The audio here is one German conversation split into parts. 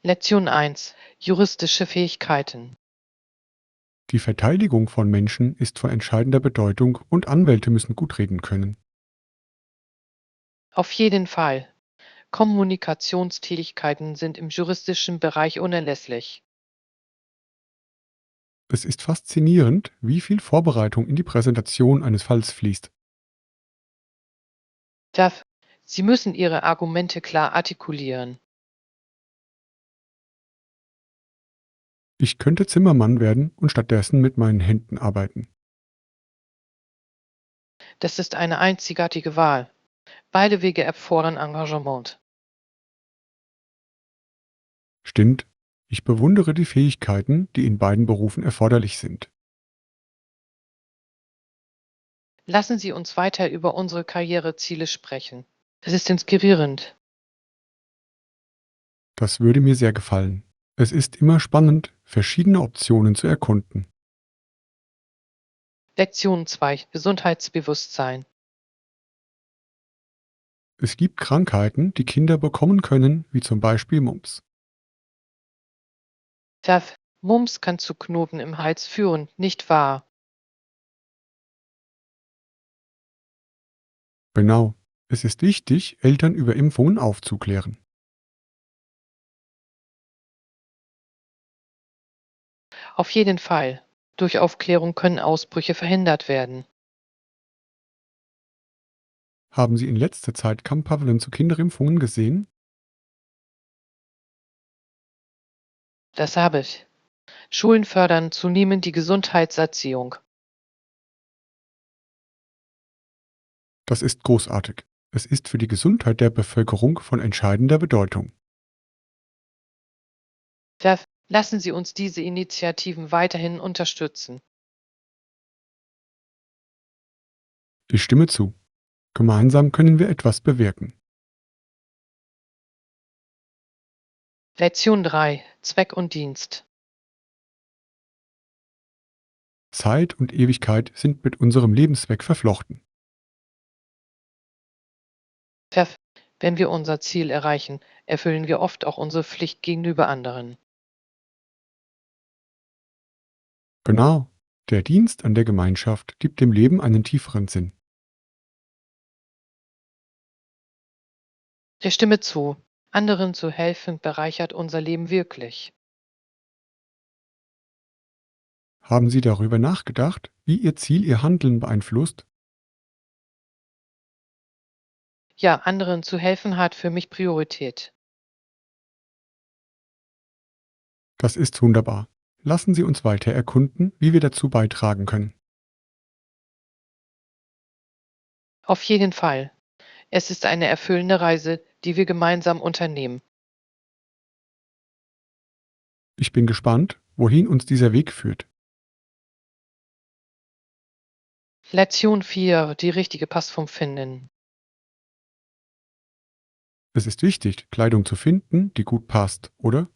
Lektion 1: Juristische Fähigkeiten. Die Verteidigung von Menschen ist von entscheidender Bedeutung und Anwälte müssen gut reden können. Auf jeden Fall. Kommunikationstätigkeiten sind im juristischen Bereich unerlässlich. Es ist faszinierend, wie viel Vorbereitung in die Präsentation eines Falls fließt. Darf Sie müssen Ihre Argumente klar artikulieren. Ich könnte Zimmermann werden und stattdessen mit meinen Händen arbeiten. Das ist eine einzigartige Wahl. Beide Wege erfordern Engagement. Stimmt, ich bewundere die Fähigkeiten, die in beiden Berufen erforderlich sind. Lassen Sie uns weiter über unsere Karriereziele sprechen. Es ist inspirierend. Das würde mir sehr gefallen. Es ist immer spannend, verschiedene Optionen zu erkunden. Lektion 2: Gesundheitsbewusstsein. Es gibt Krankheiten, die Kinder bekommen können, wie zum Beispiel Mumps. Mumps kann zu Knoten im Hals führen, nicht wahr? Genau. Es ist wichtig, Eltern über Impfungen aufzuklären. Auf jeden Fall. Durch Aufklärung können Ausbrüche verhindert werden. Haben Sie in letzter Zeit Kampagnen zu Kinderimpfungen gesehen? Das habe ich. Schulen fördern zunehmend die Gesundheitserziehung. Das ist großartig. Es ist für die Gesundheit der Bevölkerung von entscheidender Bedeutung. Lassen Sie uns diese Initiativen weiterhin unterstützen. Ich stimme zu. Gemeinsam können wir etwas bewirken. Lektion 3: Zweck und Dienst. Zeit und Ewigkeit sind mit unserem Lebenszweck verflochten. Verf Wenn wir unser Ziel erreichen, erfüllen wir oft auch unsere Pflicht gegenüber anderen. Genau. Der Dienst an der Gemeinschaft gibt dem Leben einen tieferen Sinn. Ich stimme zu. Anderen zu helfen bereichert unser Leben wirklich. Haben Sie darüber nachgedacht, wie Ihr Ziel Ihr Handeln beeinflusst? Ja, anderen zu helfen hat für mich Priorität. Das ist wunderbar. Lassen Sie uns weiter erkunden, wie wir dazu beitragen können. Auf jeden Fall. Es ist eine erfüllende Reise, die wir gemeinsam unternehmen. Ich bin gespannt, wohin uns dieser Weg führt. Lektion 4: Die richtige Passform finden. Es ist wichtig, Kleidung zu finden, die gut passt, oder?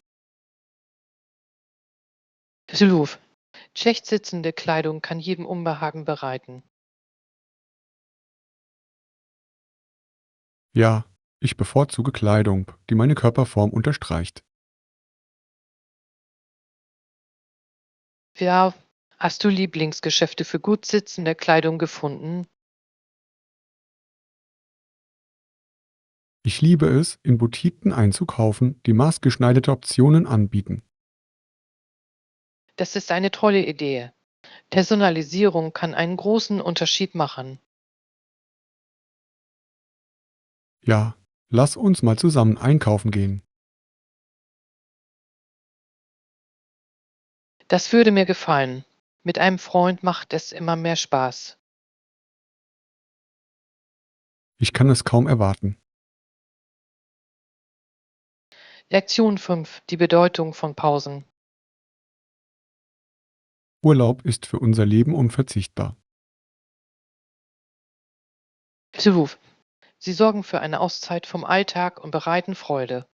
Sluf. Schlecht sitzende Kleidung kann jedem Unbehagen bereiten. Ja, ich bevorzuge Kleidung, die meine Körperform unterstreicht. Ja, hast du Lieblingsgeschäfte für gut sitzende Kleidung gefunden? Ich liebe es, in Boutiquen einzukaufen, die maßgeschneiderte Optionen anbieten. Das ist eine tolle Idee. Personalisierung kann einen großen Unterschied machen. Ja, lass uns mal zusammen einkaufen gehen. Das würde mir gefallen. Mit einem Freund macht es immer mehr Spaß. Ich kann es kaum erwarten. Lektion 5: Die Bedeutung von Pausen. Urlaub ist für unser Leben unverzichtbar. Sluf. Sie sorgen für eine Auszeit vom Alltag und bereiten Freude.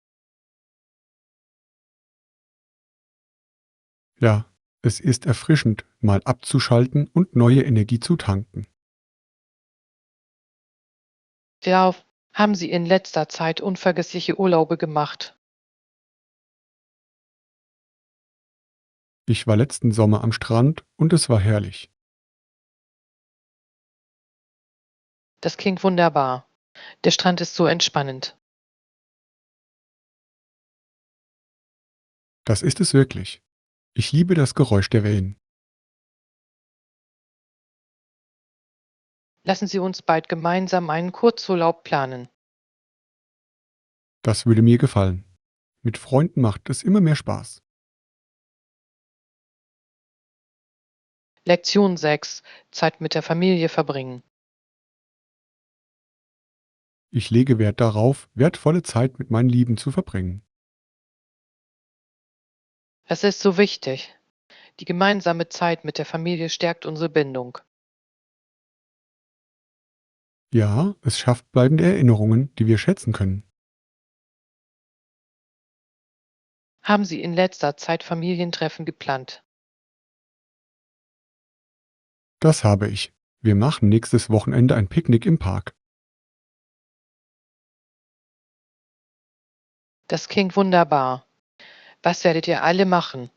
Ja, es ist erfrischend, mal abzuschalten und neue Energie zu tanken. Ja, haben Sie in letzter Zeit unvergessliche Urlaube gemacht? Ich war letzten Sommer am Strand und es war herrlich. Das klingt wunderbar. Der Strand ist so entspannend. Das ist es wirklich. Ich liebe das Geräusch der Wellen. Lassen Sie uns bald gemeinsam einen Kurzurlaub planen. Das würde mir gefallen. Mit Freunden macht es immer mehr Spaß. Lektion 6: Zeit mit der Familie verbringen. Ich lege Wert darauf, wertvolle Zeit mit meinen Lieben zu verbringen. Es ist so wichtig. Die gemeinsame Zeit mit der Familie stärkt unsere Bindung. Ja, es schafft bleibende Erinnerungen, die wir schätzen können. Haben Sie in letzter Zeit Familientreffen geplant? Das habe ich. Wir machen nächstes Wochenende ein Picknick im Park. Das klingt wunderbar. Was werdet ihr alle machen?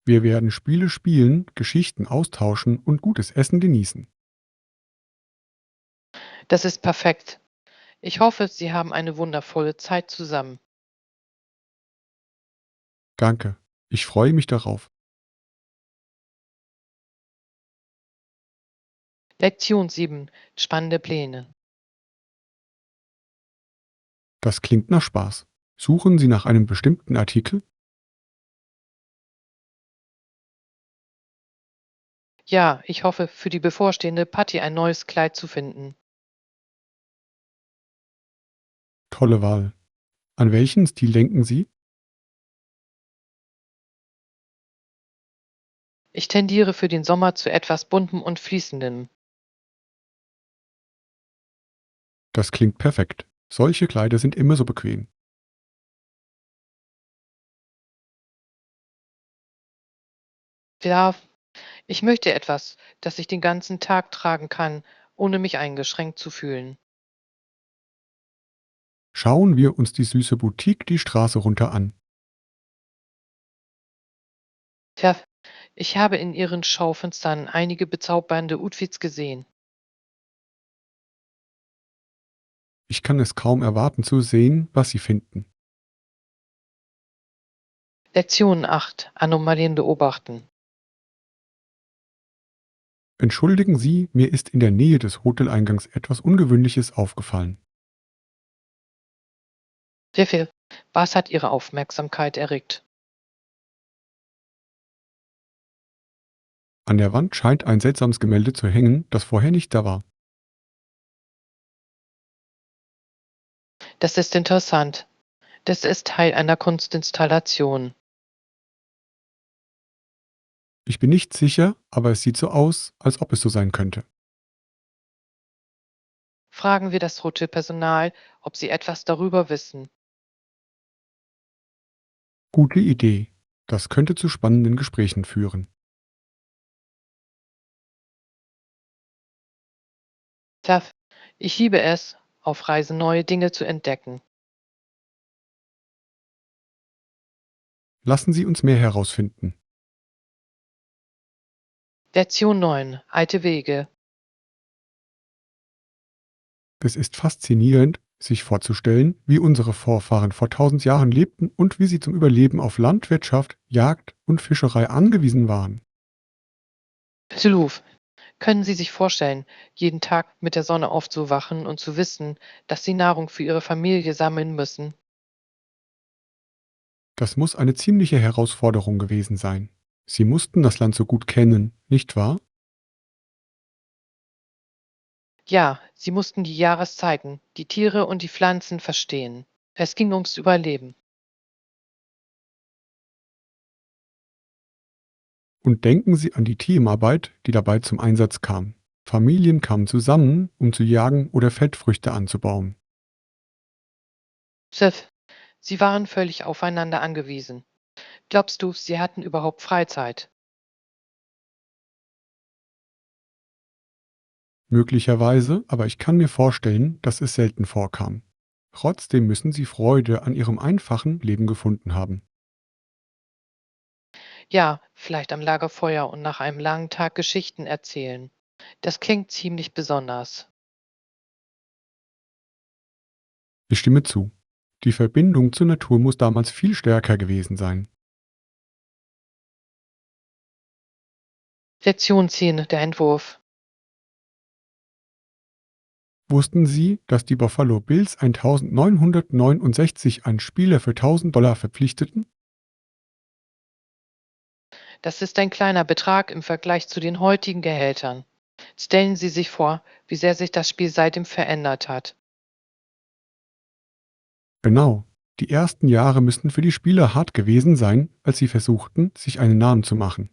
Wir werden Spiele spielen, Geschichten austauschen und gutes Essen genießen. Das ist perfekt. Ich hoffe, Sie haben eine wundervolle Zeit zusammen. Danke. Ich freue mich darauf. Lektion 7: Spannende Pläne. Das klingt nach Spaß. Suchen Sie nach einem bestimmten Artikel? Ja, ich hoffe, für die bevorstehende Party ein neues Kleid zu finden. Tolle Wahl. An welchen Stil denken Sie? Ich tendiere für den Sommer zu etwas Buntem und Fließendem. Das klingt perfekt. Solche Kleider sind immer so bequem. Ja, ich möchte etwas, das ich den ganzen Tag tragen kann, ohne mich eingeschränkt zu fühlen. Schauen wir uns die süße Boutique die Straße runter an. Tja, ich habe in Ihren Schaufenstern einige bezaubernde Outfits gesehen. Ich kann es kaum erwarten zu sehen, was Sie finden. Lektion 8: Anomalien beobachten. Entschuldigen Sie, mir ist in der Nähe des Hoteleingangs etwas Ungewöhnliches aufgefallen. Sehr viel. Was hat Ihre Aufmerksamkeit erregt? An der Wand scheint ein seltsames Gemälde zu hängen, das vorher nicht da war. Das ist interessant. Das ist Teil einer Kunstinstallation. Ich bin nicht sicher, aber es sieht so aus, als ob es so sein könnte. Fragen wir das Hotelpersonal, ob sie etwas darüber wissen. Gute Idee. Das könnte zu spannenden Gesprächen führen. Tja, ich liebe es, auf Reisen neue Dinge zu entdecken. Lassen Sie uns mehr herausfinden. Lektion 9: Alte Wege. Es ist faszinierend, sich vorzustellen, wie unsere Vorfahren vor 1000 Jahren lebten und wie sie zum Überleben auf Landwirtschaft, Jagd und Fischerei angewiesen waren. Siluf, können Sie sich vorstellen, jeden Tag mit der Sonne aufzuwachen und zu wissen, dass Sie Nahrung für Ihre Familie sammeln müssen? Das muss eine ziemliche Herausforderung gewesen sein. Sie mussten das Land so gut kennen, nicht wahr? Ja, Sie mussten die Jahreszeiten, die Tiere und die Pflanzen verstehen. Es ging ums Überleben. Und denken Sie an die Teamarbeit, die dabei zum Einsatz kam. Familien kamen zusammen, um zu jagen oder Feldfrüchte anzubauen. Sif, Sie waren völlig aufeinander angewiesen. Glaubst du, Sie hatten überhaupt Freizeit? Möglicherweise, aber ich kann mir vorstellen, dass es selten vorkam. Trotzdem müssen Sie Freude an Ihrem einfachen Leben gefunden haben. Ja, vielleicht am Lagerfeuer und nach einem langen Tag Geschichten erzählen. Das klingt ziemlich besonders. Ich stimme zu. Die Verbindung zur Natur muss damals viel stärker gewesen sein. Lektion 10, der Entwurf. Wussten Sie, dass die Buffalo Bills 1969 einen Spieler für $1000 verpflichteten? Das ist ein kleiner Betrag im Vergleich zu den heutigen Gehältern. Stellen Sie sich vor, wie sehr sich das Spiel seitdem verändert hat. Genau. Die ersten Jahre müssten für die Spieler hart gewesen sein, als sie versuchten, sich einen Namen zu machen.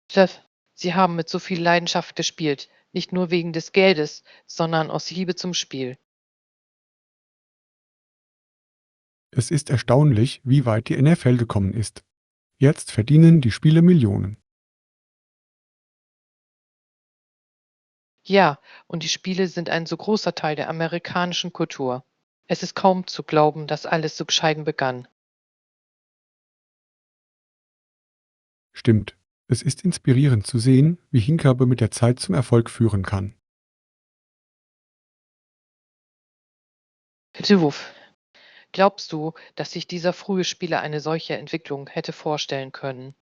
Chef, Sie haben mit so viel Leidenschaft gespielt, nicht nur wegen des Geldes, sondern aus Liebe zum Spiel. Es ist erstaunlich, wie weit die NFL gekommen ist. Jetzt verdienen die Spiele Millionen. Ja, und die Spiele sind ein so großer Teil der amerikanischen Kultur. Es ist kaum zu glauben, dass alles so bescheiden begann. Stimmt. Es ist inspirierend zu sehen, wie Hingabe mit der Zeit zum Erfolg führen kann. Hilf. Glaubst du, dass sich dieser frühe Spieler eine solche Entwicklung hätte vorstellen können?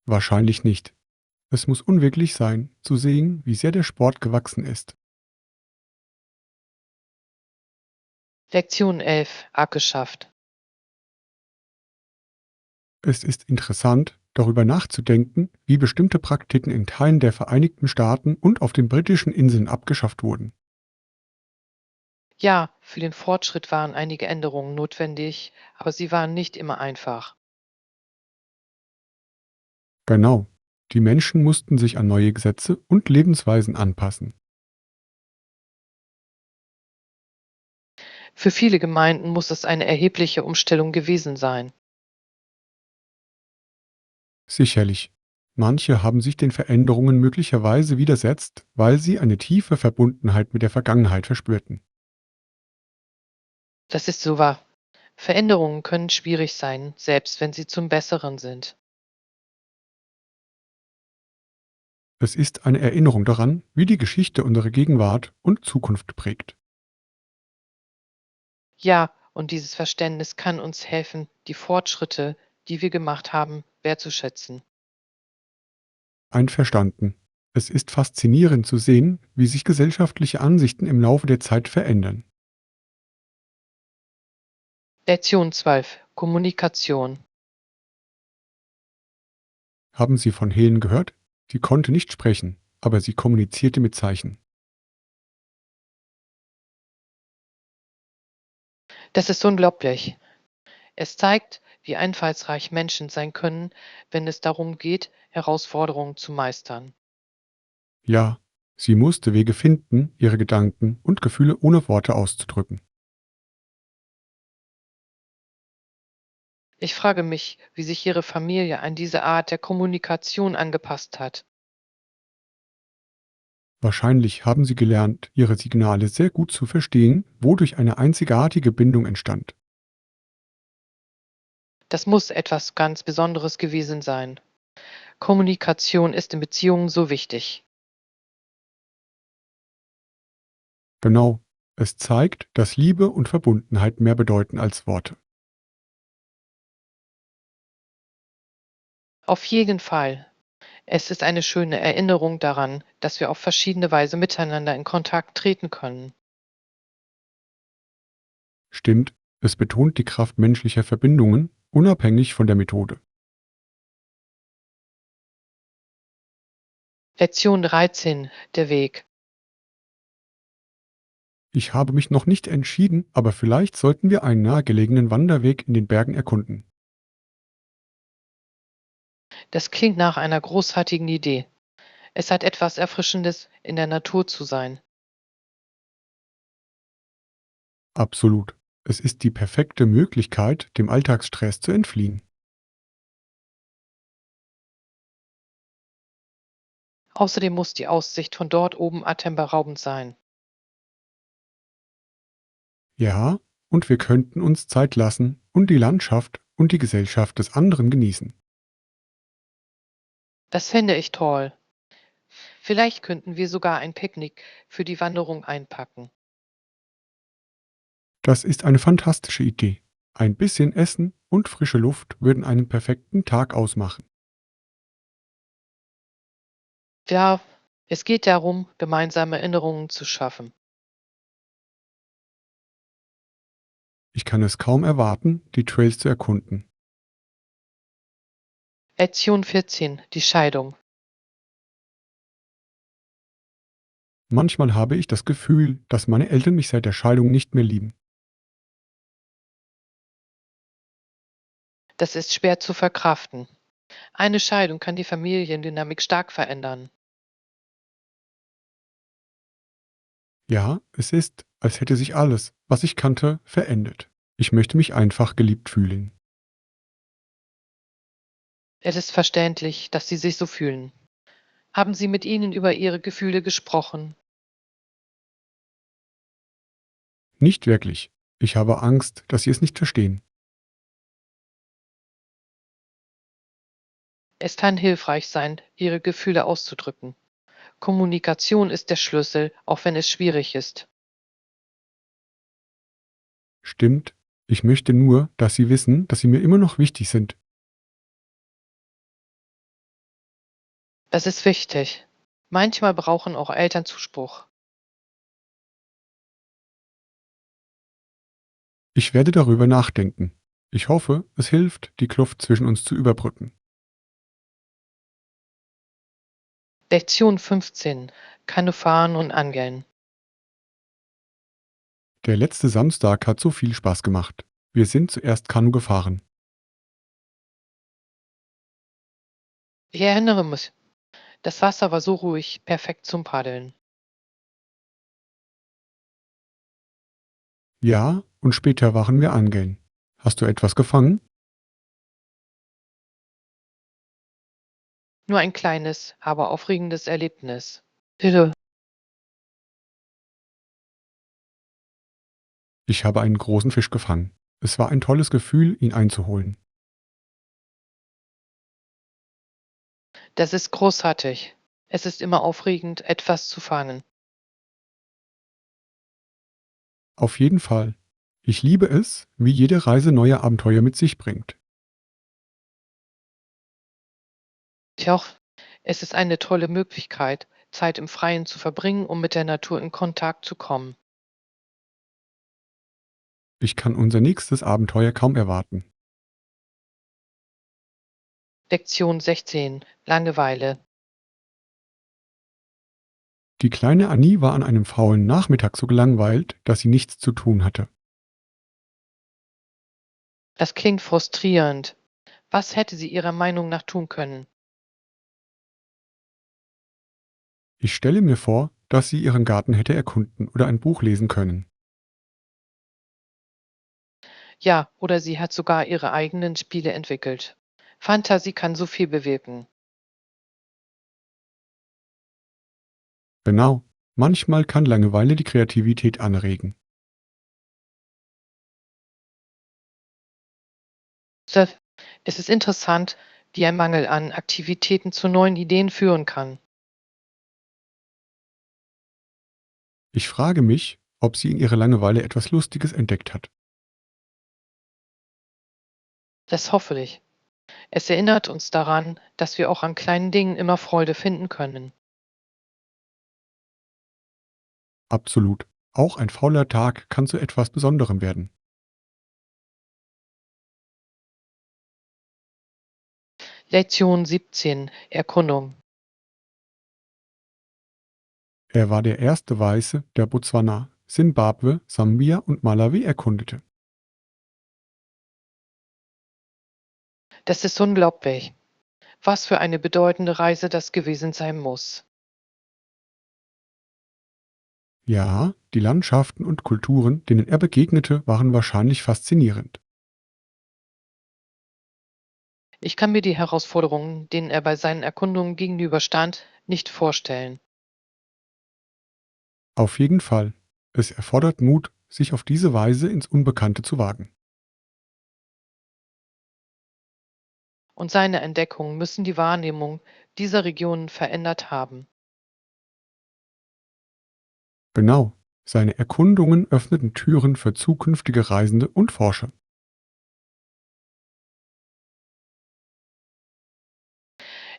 Wahrscheinlich nicht. Es muss unwirklich sein, zu sehen, wie sehr der Sport gewachsen ist. Lektion 11, abgeschafft. Es ist interessant, darüber nachzudenken, wie bestimmte Praktiken in Teilen der Vereinigten Staaten und auf den britischen Inseln abgeschafft wurden. Ja, für den Fortschritt waren einige Änderungen notwendig, aber sie waren nicht immer einfach. Genau. Die Menschen mussten sich an neue Gesetze und Lebensweisen anpassen. Für viele Gemeinden muss es eine erhebliche Umstellung gewesen sein. Sicherlich. Manche haben sich den Veränderungen möglicherweise widersetzt, weil sie eine tiefe Verbundenheit mit der Vergangenheit verspürten. Das ist so wahr. Veränderungen können schwierig sein, selbst wenn sie zum Besseren sind. Es ist eine Erinnerung daran, wie die Geschichte unsere Gegenwart und Zukunft prägt. Ja, und dieses Verständnis kann uns helfen, die Fortschritte, die wir gemacht haben, wertzuschätzen. Einverstanden. Es ist faszinierend zu sehen, wie sich gesellschaftliche Ansichten im Laufe der Zeit verändern. Lektion 12, Kommunikation. Haben Sie von Helen gehört? Sie konnte nicht sprechen, aber sie kommunizierte mit Zeichen. Das ist unglaublich. Es zeigt, wie einfallsreich Menschen sein können, wenn es darum geht, Herausforderungen zu meistern. Ja, sie musste Wege finden, ihre Gedanken und Gefühle ohne Worte auszudrücken. Ich frage mich, wie sich Ihre Familie an diese Art der Kommunikation angepasst hat. Wahrscheinlich haben sie gelernt, ihre Signale sehr gut zu verstehen, wodurch eine einzigartige Bindung entstand. Das muss etwas ganz Besonderes gewesen sein. Kommunikation ist in Beziehungen so wichtig. Genau, es zeigt, dass Liebe und Verbundenheit mehr bedeuten als Worte. Auf jeden Fall. Es ist eine schöne Erinnerung daran, dass wir auf verschiedene Weise miteinander in Kontakt treten können. Stimmt, es betont die Kraft menschlicher Verbindungen, unabhängig von der Methode. Lektion 13, der Weg. Ich habe mich noch nicht entschieden, aber vielleicht sollten wir einen nahegelegenen Wanderweg in den Bergen erkunden. Das klingt nach einer großartigen Idee. Es hat etwas Erfrischendes, in der Natur zu sein. Absolut. Es ist die perfekte Möglichkeit, dem Alltagsstress zu entfliehen. Außerdem muss die Aussicht von dort oben atemberaubend sein. Ja, und wir könnten uns Zeit lassen und die Landschaft und die Gesellschaft des anderen genießen. Das fände ich toll. Vielleicht könnten wir sogar ein Picknick für die Wanderung einpacken. Das ist eine fantastische Idee. Ein bisschen Essen und frische Luft würden einen perfekten Tag ausmachen. Ja, es geht darum, gemeinsame Erinnerungen zu schaffen. Ich kann es kaum erwarten, die Trails zu erkunden. Lektion 14, die Scheidung. Manchmal habe ich das Gefühl, dass meine Eltern mich seit der Scheidung nicht mehr lieben. Das ist schwer zu verkraften. Eine Scheidung kann die Familiendynamik stark verändern. Ja, es ist, als hätte sich alles, was ich kannte, verändert. Ich möchte mich einfach geliebt fühlen. Es ist verständlich, dass Sie sich so fühlen. Haben Sie mit ihnen über Ihre Gefühle gesprochen? Nicht wirklich. Ich habe Angst, dass sie es nicht verstehen. Es kann hilfreich sein, Ihre Gefühle auszudrücken. Kommunikation ist der Schlüssel, auch wenn es schwierig ist. Stimmt, ich möchte nur, dass sie wissen, dass sie mir immer noch wichtig sind. Das ist wichtig. Manchmal brauchen auch Eltern Zuspruch. Ich werde darüber nachdenken. Ich hoffe, es hilft, die Kluft zwischen uns zu überbrücken. Lektion 15. Kanufahren und Angeln. Der letzte Samstag hat so viel Spaß gemacht. Wir sind zuerst Kanu gefahren. Ich erinnere mich, das Wasser war so ruhig, perfekt zum Paddeln. Ja, und später waren wir angeln. Hast du etwas gefangen? Nur ein kleines, aber aufregendes Erlebnis. Bitte. Ich habe einen großen Fisch gefangen. Es war ein tolles Gefühl, ihn einzuholen. Das ist großartig. Es ist immer aufregend, etwas zu fangen. Auf jeden Fall. Ich liebe es, wie jede Reise neue Abenteuer mit sich bringt. Tja, es ist eine tolle Möglichkeit, Zeit im Freien zu verbringen, um mit der Natur in Kontakt zu kommen. Ich kann unser nächstes Abenteuer kaum erwarten. Lektion 16. Langeweile. Die kleine Annie war an einem faulen Nachmittag so gelangweilt, dass sie nichts zu tun hatte. Das klingt frustrierend. Was hätte sie Ihrer Meinung nach tun können? Ich stelle mir vor, dass sie ihren Garten hätte erkunden oder ein Buch lesen können. Ja, oder sie hat sogar ihre eigenen Spiele entwickelt. Fantasie kann so viel bewirken. Genau. Manchmal kann Langeweile die Kreativität anregen. Da- Es ist interessant, wie ein Mangel an Aktivitäten zu neuen Ideen führen kann. Ich frage mich, ob sie in ihrer Langeweile etwas Lustiges entdeckt hat. Das hoffe ich. Es erinnert uns daran, dass wir auch an kleinen Dingen immer Freude finden können. Absolut. Auch ein fauler Tag kann zu etwas Besonderem werden. Lektion 17. Erkundung. Er war der erste Weiße, der Botswana, Simbabwe, Sambia und Malawi erkundete. Das ist unglaublich. Was für eine bedeutende Reise das gewesen sein muss. Ja, die Landschaften und Kulturen, denen er begegnete, waren wahrscheinlich faszinierend. Ich kann mir die Herausforderungen, denen er bei seinen Erkundungen gegenüberstand, nicht vorstellen. Auf jeden Fall. Es erfordert Mut, sich auf diese Weise ins Unbekannte zu wagen. Und seine Entdeckungen müssen die Wahrnehmung dieser Regionen verändert haben. Genau, seine Erkundungen öffneten Türen für zukünftige Reisende und Forscher.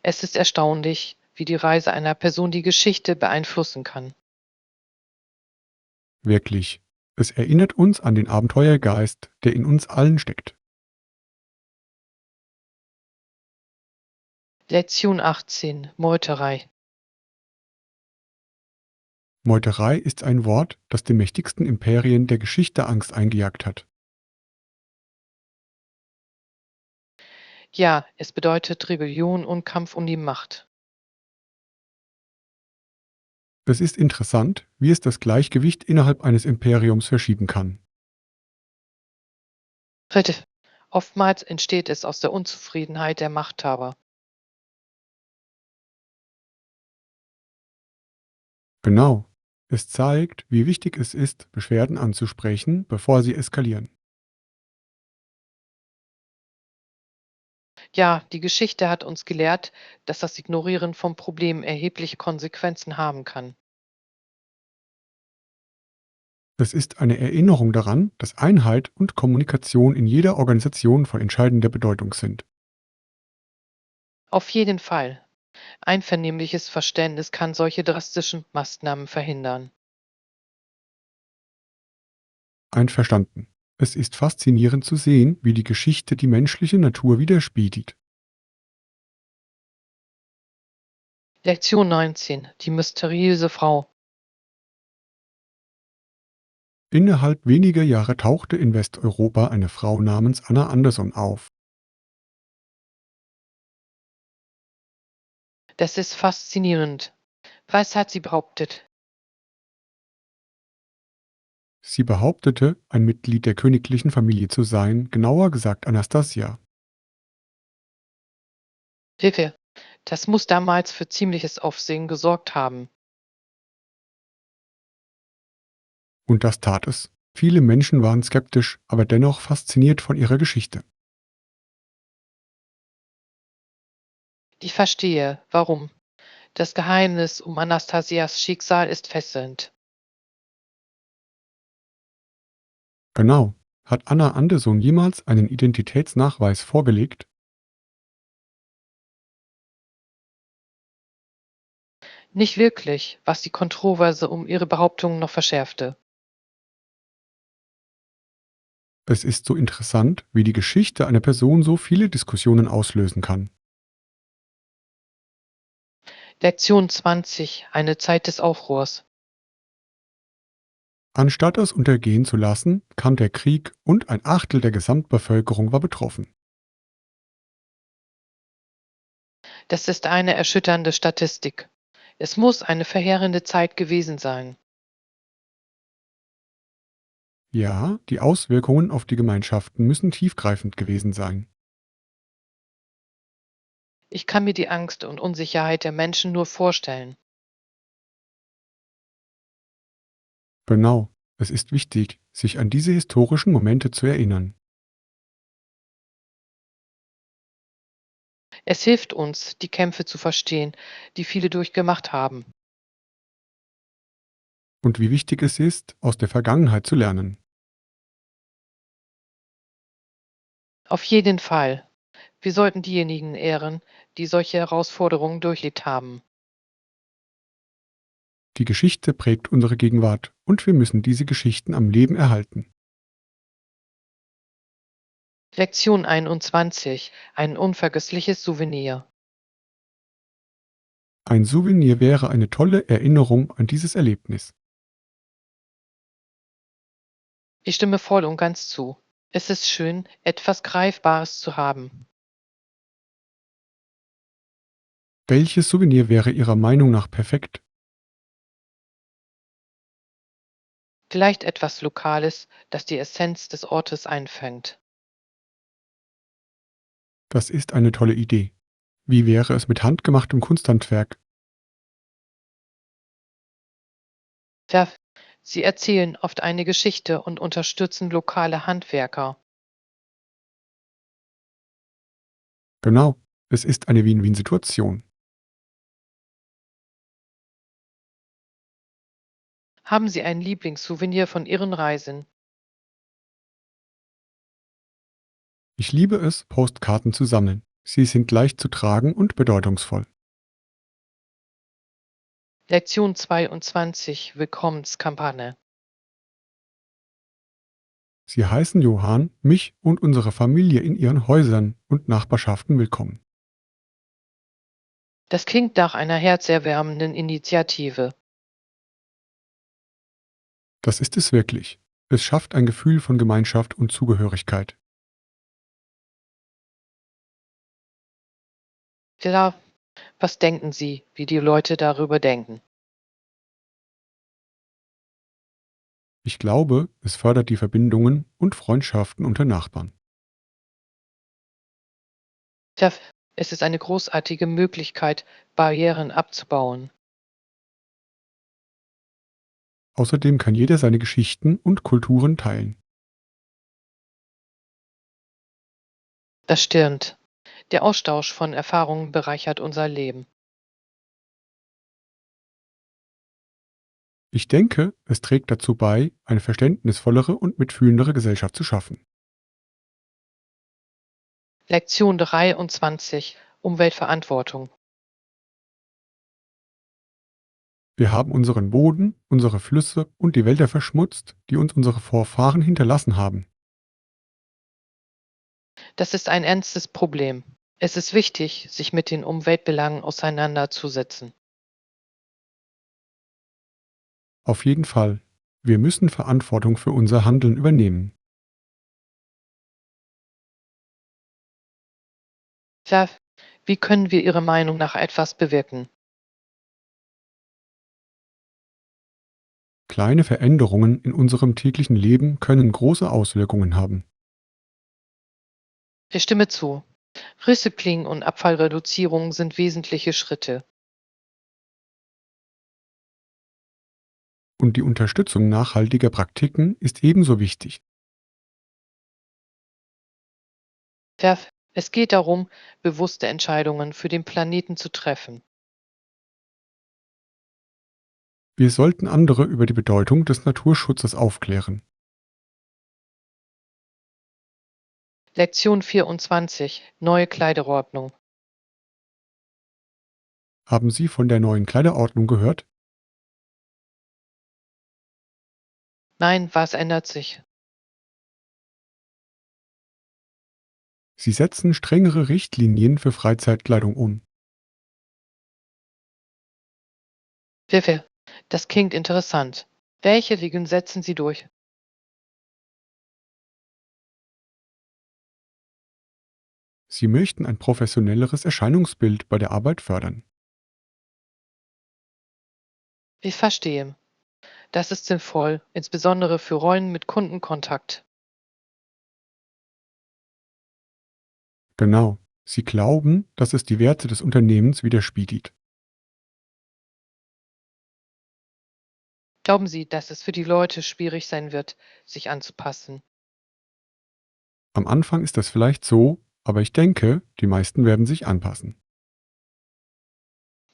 Es ist erstaunlich, wie die Reise einer Person die Geschichte beeinflussen kann. Wirklich. Es erinnert uns an den Abenteuergeist, der in uns allen steckt. Lektion 18: Meuterei. Meuterei ist ein Wort, das den mächtigsten Imperien der Geschichte Angst eingejagt hat. Ja, es bedeutet Rebellion und Kampf um die Macht. Es ist interessant, wie es das Gleichgewicht innerhalb eines Imperiums verschieben kann. Dritte. Oftmals entsteht es aus der Unzufriedenheit der Machthaber. Genau. Es zeigt, wie wichtig es ist, Beschwerden anzusprechen, bevor sie eskalieren. Ja, die Geschichte hat uns gelehrt, dass das Ignorieren von Problemen erhebliche Konsequenzen haben kann. Es ist eine Erinnerung daran, dass Einheit und Kommunikation in jeder Organisation von entscheidender Bedeutung sind. Auf jeden Fall. Einvernehmliches Verständnis kann solche drastischen Maßnahmen verhindern. Einverstanden. Es ist faszinierend zu sehen, wie die Geschichte die menschliche Natur widerspiegelt. Lektion 19: Die mysteriöse Frau. Innerhalb weniger Jahre tauchte in Westeuropa eine Frau namens Anna Anderson auf. Das ist faszinierend. Was hat sie behauptet? Sie behauptete, ein Mitglied der königlichen Familie zu sein, genauer gesagt Anastasia. Hilfe. Das muss damals für ziemliches Aufsehen gesorgt haben. Und das tat es. Viele Menschen waren skeptisch, aber dennoch fasziniert von ihrer Geschichte. Ich verstehe, warum. Das Geheimnis um Anastasias Schicksal ist fesselnd. Genau. Hat Anna Anderson jemals einen Identitätsnachweis vorgelegt? Nicht wirklich, was die Kontroverse um ihre Behauptungen noch verschärfte. Es ist so interessant, wie die Geschichte einer Person so viele Diskussionen auslösen kann. Lektion 20: Eine Zeit des Aufruhrs. Anstatt es untergehen zu lassen, kam der Krieg und ein Achtel der Gesamtbevölkerung war betroffen. Das ist eine erschütternde Statistik. Es muss eine verheerende Zeit gewesen sein. Ja, die Auswirkungen auf die Gemeinschaften müssen tiefgreifend gewesen sein. Ich kann mir die Angst und Unsicherheit der Menschen nur vorstellen. Genau, es ist wichtig, sich an diese historischen Momente zu erinnern. Es hilft uns, die Kämpfe zu verstehen, die viele durchgemacht haben. Und wie wichtig es ist, aus der Vergangenheit zu lernen. Auf jeden Fall. Wir sollten diejenigen ehren, die solche Herausforderungen durchlebt haben. Die Geschichte prägt unsere Gegenwart und wir müssen diese Geschichten am Leben erhalten. Lektion 21: Ein unvergessliches Souvenir. Ein Souvenir wäre eine tolle Erinnerung an dieses Erlebnis. Ich stimme voll und ganz zu. Es ist schön, etwas Greifbares zu haben. Welches Souvenir wäre Ihrer Meinung nach perfekt? Vielleicht etwas Lokales, das die Essenz des Ortes einfängt. Das ist eine tolle Idee. Wie wäre es mit handgemachtem Kunsthandwerk? Ver Sie erzählen oft eine Geschichte und unterstützen lokale Handwerker. Genau, es ist eine Win-Win-Situation. Haben Sie ein Lieblingssouvenir von Ihren Reisen? Ich liebe es, Postkarten zu sammeln. Sie sind leicht zu tragen und bedeutungsvoll. Lektion 22 Willkommenskampagne. Sie heißen Johann, mich und unsere Familie in ihren Häusern und Nachbarschaften willkommen. Das klingt nach einer herzerwärmenden Initiative. Das ist es wirklich. Es schafft ein Gefühl von Gemeinschaft und Zugehörigkeit. Ja, was denken Sie, wie die Leute darüber denken? Ich glaube, es fördert die Verbindungen und Freundschaften unter Nachbarn. Tja, es ist eine großartige Möglichkeit, Barrieren abzubauen. Außerdem kann jeder seine Geschichten und Kulturen teilen. Das stimmt. Der Austausch von Erfahrungen bereichert unser Leben. Ich denke, es trägt dazu bei, eine verständnisvollere und mitfühlendere Gesellschaft zu schaffen. Lektion 23 Umweltverantwortung. Wir haben unseren Boden, unsere Flüsse und die Wälder verschmutzt, die uns unsere Vorfahren hinterlassen haben. Das ist ein ernstes Problem. Es ist wichtig, sich mit den Umweltbelangen auseinanderzusetzen. Auf jeden Fall. Wir müssen Verantwortung für unser Handeln übernehmen. Tja, wie können wir Ihrer Meinung nach etwas bewirken? Kleine Veränderungen in unserem täglichen Leben können große Auswirkungen haben. Ich stimme zu. Recycling und Abfallreduzierung sind wesentliche Schritte. Und die Unterstützung nachhaltiger Praktiken ist ebenso wichtig. Tja, es geht darum, bewusste Entscheidungen für den Planeten zu treffen. Wir sollten andere über die Bedeutung des Naturschutzes aufklären. Lektion 24 Neue Kleiderordnung. Haben Sie von der neuen Kleiderordnung gehört? Nein, was ändert sich? Sie setzen strengere Richtlinien für Freizeitkleidung um. Pfiffe, das klingt interessant. Welche Regeln setzen Sie durch? Sie möchten ein professionelleres Erscheinungsbild bei der Arbeit fördern. Ich verstehe. Das ist sinnvoll, insbesondere für Rollen mit Kundenkontakt. Genau. Sie glauben, dass es die Werte des Unternehmens widerspiegelt. Glauben Sie, dass es für die Leute schwierig sein wird, sich anzupassen? Am Anfang ist das vielleicht so, aber ich denke, die meisten werden sich anpassen.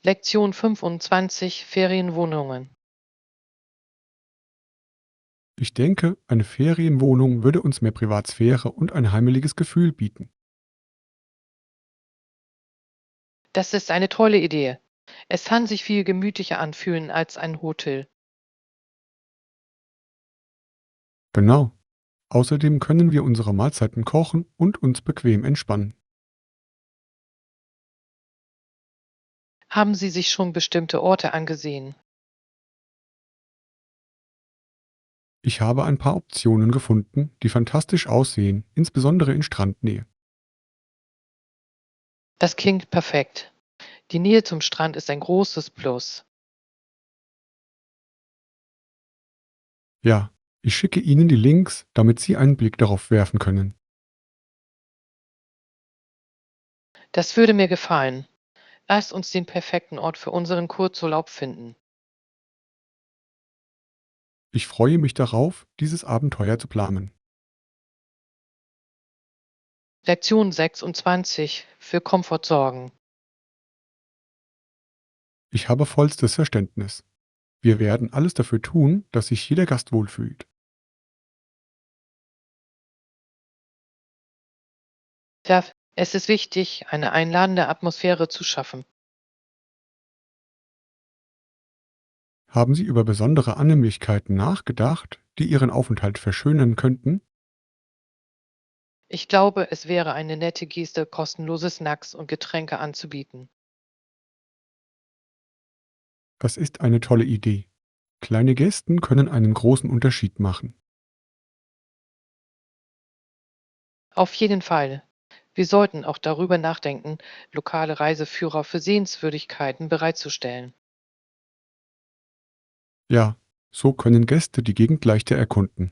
Lektion 25 Ferienwohnungen. Ich denke, eine Ferienwohnung würde uns mehr Privatsphäre und ein heimeliges Gefühl bieten. Das ist eine tolle Idee. Es kann sich viel gemütlicher anfühlen als ein Hotel. Genau. Außerdem können wir unsere Mahlzeiten kochen und uns bequem entspannen. Haben Sie sich schon bestimmte Orte angesehen? Ich habe ein paar Optionen gefunden, die fantastisch aussehen, insbesondere in Strandnähe. Das klingt perfekt. Die Nähe zum Strand ist ein großes Plus. Ja, ich schicke Ihnen die Links, damit Sie einen Blick darauf werfen können. Das würde mir gefallen. Lasst uns den perfekten Ort für unseren Kurzurlaub finden. Ich freue mich darauf, dieses Abenteuer zu planen. Lektion 26: Für Komfort sorgen. Ich habe vollstes Verständnis. Wir werden alles dafür tun, dass sich jeder Gast wohlfühlt. Ja, es ist wichtig, eine einladende Atmosphäre zu schaffen. Haben Sie über besondere Annehmlichkeiten nachgedacht, die Ihren Aufenthalt verschönern könnten? Ich glaube, es wäre eine nette Geste, kostenlose Snacks und Getränke anzubieten. Das ist eine tolle Idee. Kleine Gesten können einen großen Unterschied machen. Auf jeden Fall. Wir sollten auch darüber nachdenken, lokale Reiseführer für Sehenswürdigkeiten bereitzustellen. Ja, so können Gäste die Gegend leichter erkunden.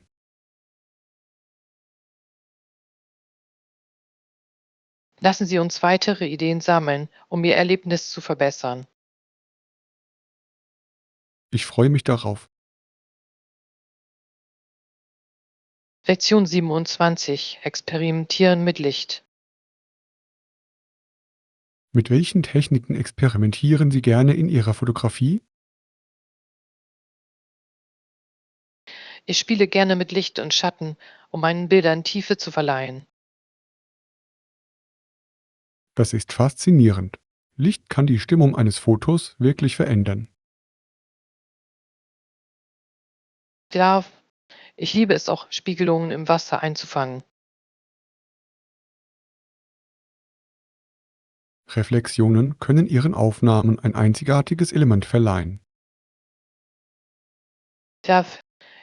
Lassen Sie uns weitere Ideen sammeln, um Ihr Erlebnis zu verbessern. Ich freue mich darauf. Lektion 27: Experimentieren mit Licht. Mit welchen Techniken experimentieren Sie gerne in Ihrer Fotografie? Ich spiele gerne mit Licht und Schatten, um meinen Bildern Tiefe zu verleihen. Das ist faszinierend. Licht kann die Stimmung eines Fotos wirklich verändern. Ja, ich liebe es auch, Spiegelungen im Wasser einzufangen. Reflexionen können Ihren Aufnahmen ein einzigartiges Element verleihen. Ja,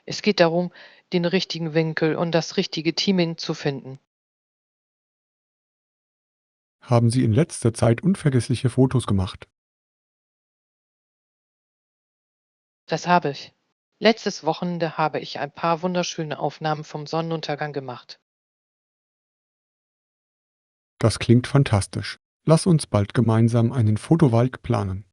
es geht darum, den richtigen Winkel und das richtige Teaming zu finden. Haben Sie in letzter Zeit unvergessliche Fotos gemacht? Das habe ich. Letztes Wochenende habe ich ein paar wunderschöne Aufnahmen vom Sonnenuntergang gemacht. Das klingt fantastisch. Lass uns bald gemeinsam einen Fotowalk planen.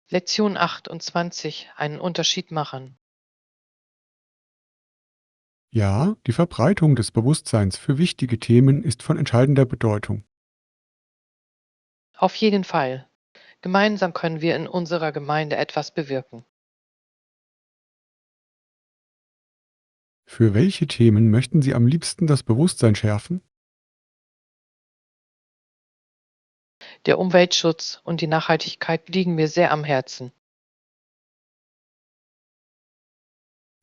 Lektion 28: Einen Unterschied machen. Ja, die Verbreitung des Bewusstseins für wichtige Themen ist von entscheidender Bedeutung. Auf jeden Fall. Gemeinsam können wir in unserer Gemeinde etwas bewirken. Für welche Themen möchten Sie am liebsten das Bewusstsein schärfen? Der Umweltschutz und die Nachhaltigkeit liegen mir sehr am Herzen.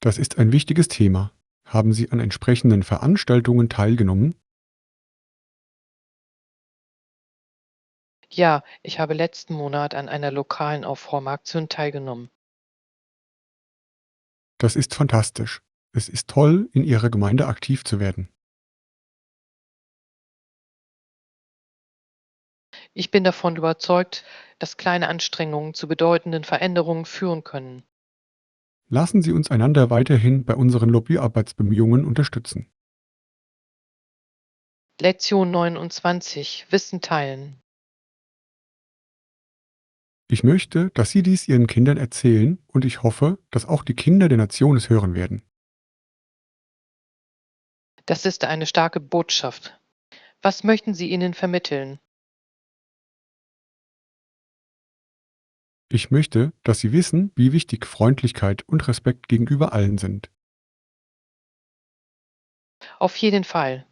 Das ist ein wichtiges Thema. Haben Sie an entsprechenden Veranstaltungen teilgenommen? Ja, ich habe letzten Monat an einer lokalen Aufräumaktion teilgenommen. Das ist fantastisch. Es ist toll, in Ihrer Gemeinde aktiv zu werden. Ich bin davon überzeugt, dass kleine Anstrengungen zu bedeutenden Veränderungen führen können. Lassen Sie uns einander weiterhin bei unseren Lobbyarbeitsbemühungen unterstützen. Lektion 29: Wissen teilen. Ich möchte, dass Sie dies Ihren Kindern erzählen und ich hoffe, dass auch die Kinder der Nation es hören werden. Das ist eine starke Botschaft. Was möchten Sie ihnen vermitteln? Ich möchte, dass Sie wissen, wie wichtig Freundlichkeit und Respekt gegenüber allen sind. Auf jeden Fall.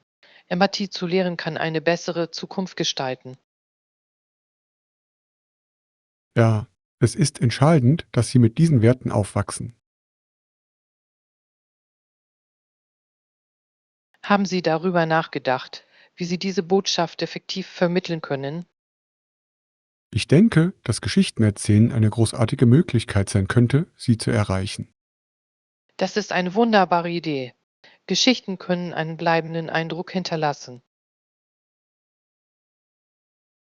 Empathie zu lehren kann eine bessere Zukunft gestalten. Ja, es ist entscheidend, dass Sie mit diesen Werten aufwachsen. Haben Sie darüber nachgedacht, wie Sie diese Botschaft effektiv vermitteln können? Ich denke, dass Geschichtenerzählen eine großartige Möglichkeit sein könnte, sie zu erreichen. Das ist eine wunderbare Idee. Geschichten können einen bleibenden Eindruck hinterlassen.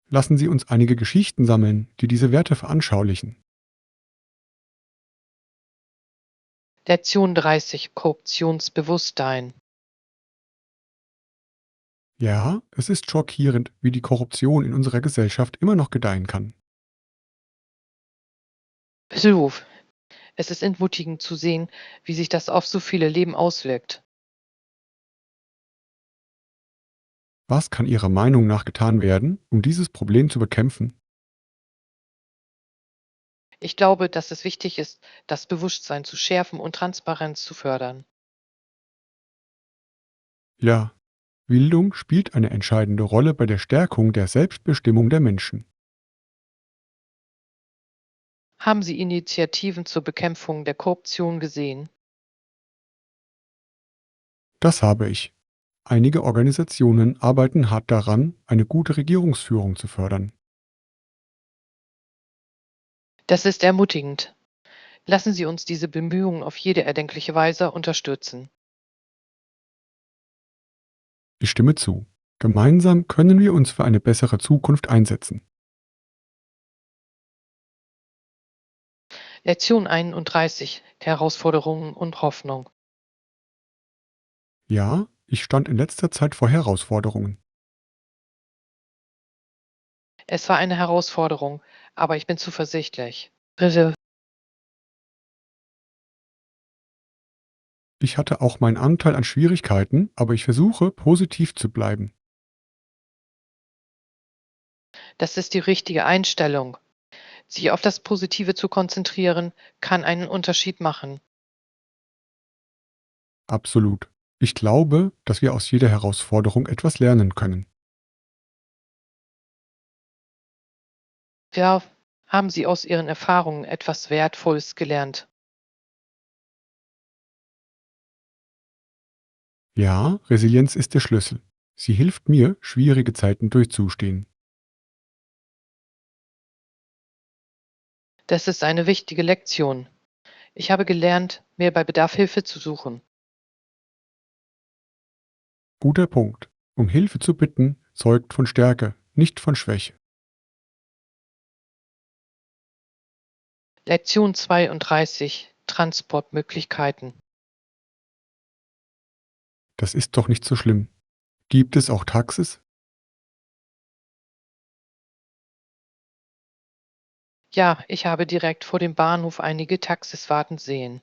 Lassen Sie uns einige Geschichten sammeln, die diese Werte veranschaulichen. Lektion 30: Korruptionsbewusstsein. Ja, es ist schockierend, wie die Korruption in unserer Gesellschaft immer noch gedeihen kann. Hilf. Es ist entmutigend zu sehen, wie sich das auf so viele Leben auswirkt. Was kann Ihrer Meinung nach getan werden, um dieses Problem zu bekämpfen? Ich glaube, dass es wichtig ist, das Bewusstsein zu schärfen und Transparenz zu fördern. Ja, Bildung spielt eine entscheidende Rolle bei der Stärkung der Selbstbestimmung der Menschen. Haben Sie Initiativen zur Bekämpfung der Korruption gesehen? Das habe ich. Einige Organisationen arbeiten hart daran, eine gute Regierungsführung zu fördern. Das ist ermutigend. Lassen Sie uns diese Bemühungen auf jede erdenkliche Weise unterstützen. Ich stimme zu. Gemeinsam können wir uns für eine bessere Zukunft einsetzen. Lektion 31. Herausforderungen und Hoffnung. Ja, ich stand in letzter Zeit vor Herausforderungen. Es war eine Herausforderung, aber ich bin zuversichtlich. Bitte. Ich hatte auch meinen Anteil an Schwierigkeiten, aber ich versuche, positiv zu bleiben. Das ist die richtige Einstellung. Sich auf das Positive zu konzentrieren, kann einen Unterschied machen. Absolut. Ich glaube, dass wir aus jeder Herausforderung etwas lernen können. Ja, haben Sie aus Ihren Erfahrungen etwas Wertvolles gelernt? Ja, Resilienz ist der Schlüssel. Sie hilft mir, schwierige Zeiten durchzustehen. Das ist eine wichtige Lektion. Ich habe gelernt, mir bei Bedarf Hilfe zu suchen. Guter Punkt. Um Hilfe zu bitten, zeugt von Stärke, nicht von Schwäche. Lektion 32. Transportmöglichkeiten. Das ist doch nicht so schlimm. Gibt es auch Taxis? Ja, ich habe direkt vor dem Bahnhof einige Taxis warten sehen.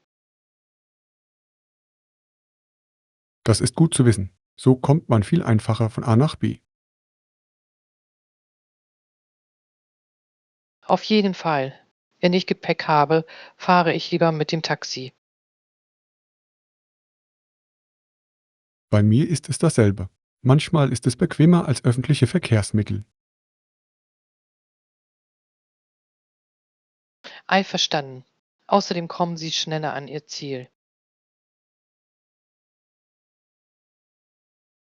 Das ist gut zu wissen. So kommt man viel einfacher von A nach B. Auf jeden Fall. Wenn ich Gepäck habe, fahre ich lieber mit dem Taxi. Bei mir ist es dasselbe. Manchmal ist es bequemer als öffentliche Verkehrsmittel. Einverstanden. Außerdem kommen Sie schneller an Ihr Ziel.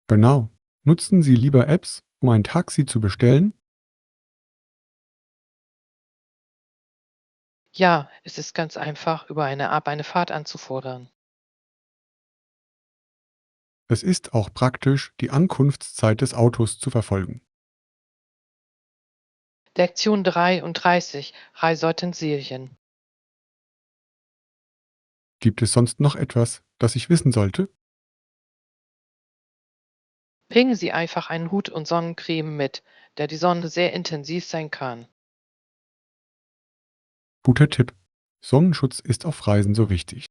Genau. Nutzen Sie lieber Apps, um ein Taxi zu bestellen? Ja, es ist ganz einfach, über eine App eine Fahrt anzufordern. Es ist auch praktisch, die Ankunftszeit des Autos zu verfolgen. Lektion 33. Reiseutensilien. Gibt es sonst noch etwas, das ich wissen sollte? Bringen Sie einfach einen Hut und Sonnencreme mit, da die Sonne sehr intensiv sein kann. Guter Tipp. Sonnenschutz ist auf Reisen so wichtig.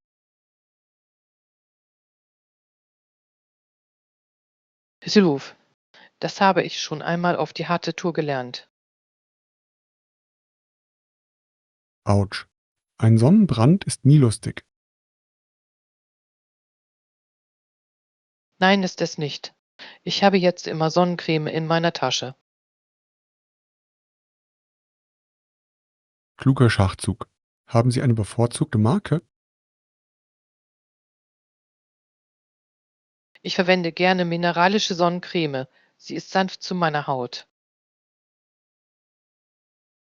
Hilf. Das habe ich schon einmal auf die harte Tour gelernt. Autsch. Ein Sonnenbrand ist nie lustig. Nein, ist es nicht. Ich habe jetzt immer Sonnencreme in meiner Tasche. Kluger Schachzug. Haben Sie eine bevorzugte Marke? Ich verwende gerne mineralische Sonnencreme. Sie ist sanft zu meiner Haut.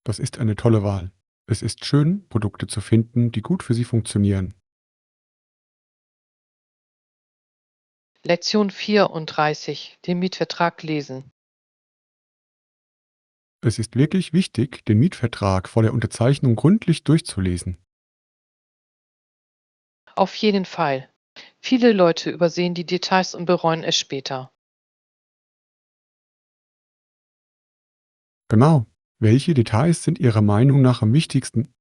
Das ist eine tolle Wahl. Es ist schön, Produkte zu finden, die gut für Sie funktionieren. Lektion 34. Den Mietvertrag lesen. Es ist wirklich wichtig, den Mietvertrag vor der Unterzeichnung gründlich durchzulesen. Auf jeden Fall. Viele Leute übersehen die Details und bereuen es später. Genau. Welche Details sind Ihrer Meinung nach am wichtigsten?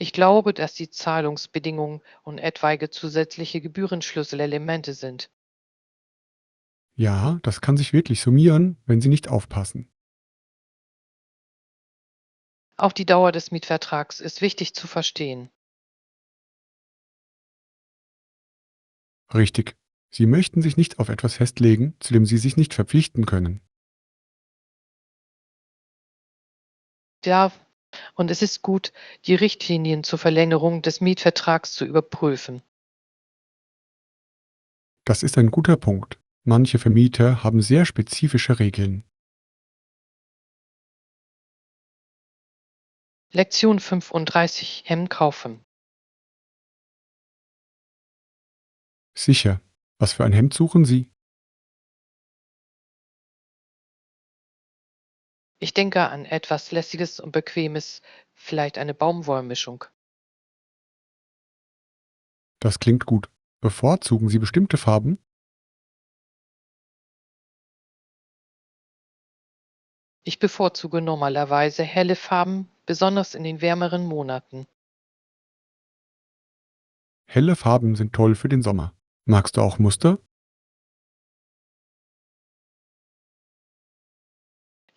Ich glaube, dass die Zahlungsbedingungen und etwaige zusätzliche Gebühren Schlüsselelemente sind. Ja, das kann sich wirklich summieren, wenn Sie nicht aufpassen. Auch die Dauer des Mietvertrags ist wichtig zu verstehen. Richtig. Sie möchten sich nicht auf etwas festlegen, zu dem Sie sich nicht verpflichten können. Ja, und es ist gut, die Richtlinien zur Verlängerung des Mietvertrags zu überprüfen. Das ist ein guter Punkt. Manche Vermieter haben sehr spezifische Regeln. Lektion 35: Hemd kaufen. Sicher. Was für ein Hemd suchen Sie? Ich denke an etwas Lässiges und Bequemes, vielleicht eine Baumwollmischung. Das klingt gut. Bevorzugen Sie bestimmte Farben? Ich bevorzuge normalerweise helle Farben, besonders in den wärmeren Monaten. Helle Farben sind toll für den Sommer. Magst du auch Muster?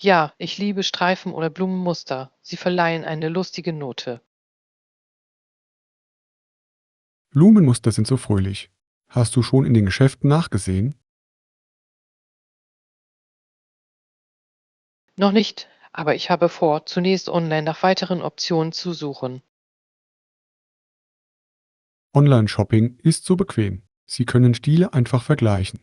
Ja, ich liebe Streifen oder Blumenmuster. Sie verleihen eine lustige Note. Blumenmuster sind so fröhlich. Hast du schon in den Geschäften nachgesehen? Noch nicht, aber ich habe vor, zunächst online nach weiteren Optionen zu suchen. Online-Shopping ist so bequem. Sie können Stile einfach vergleichen.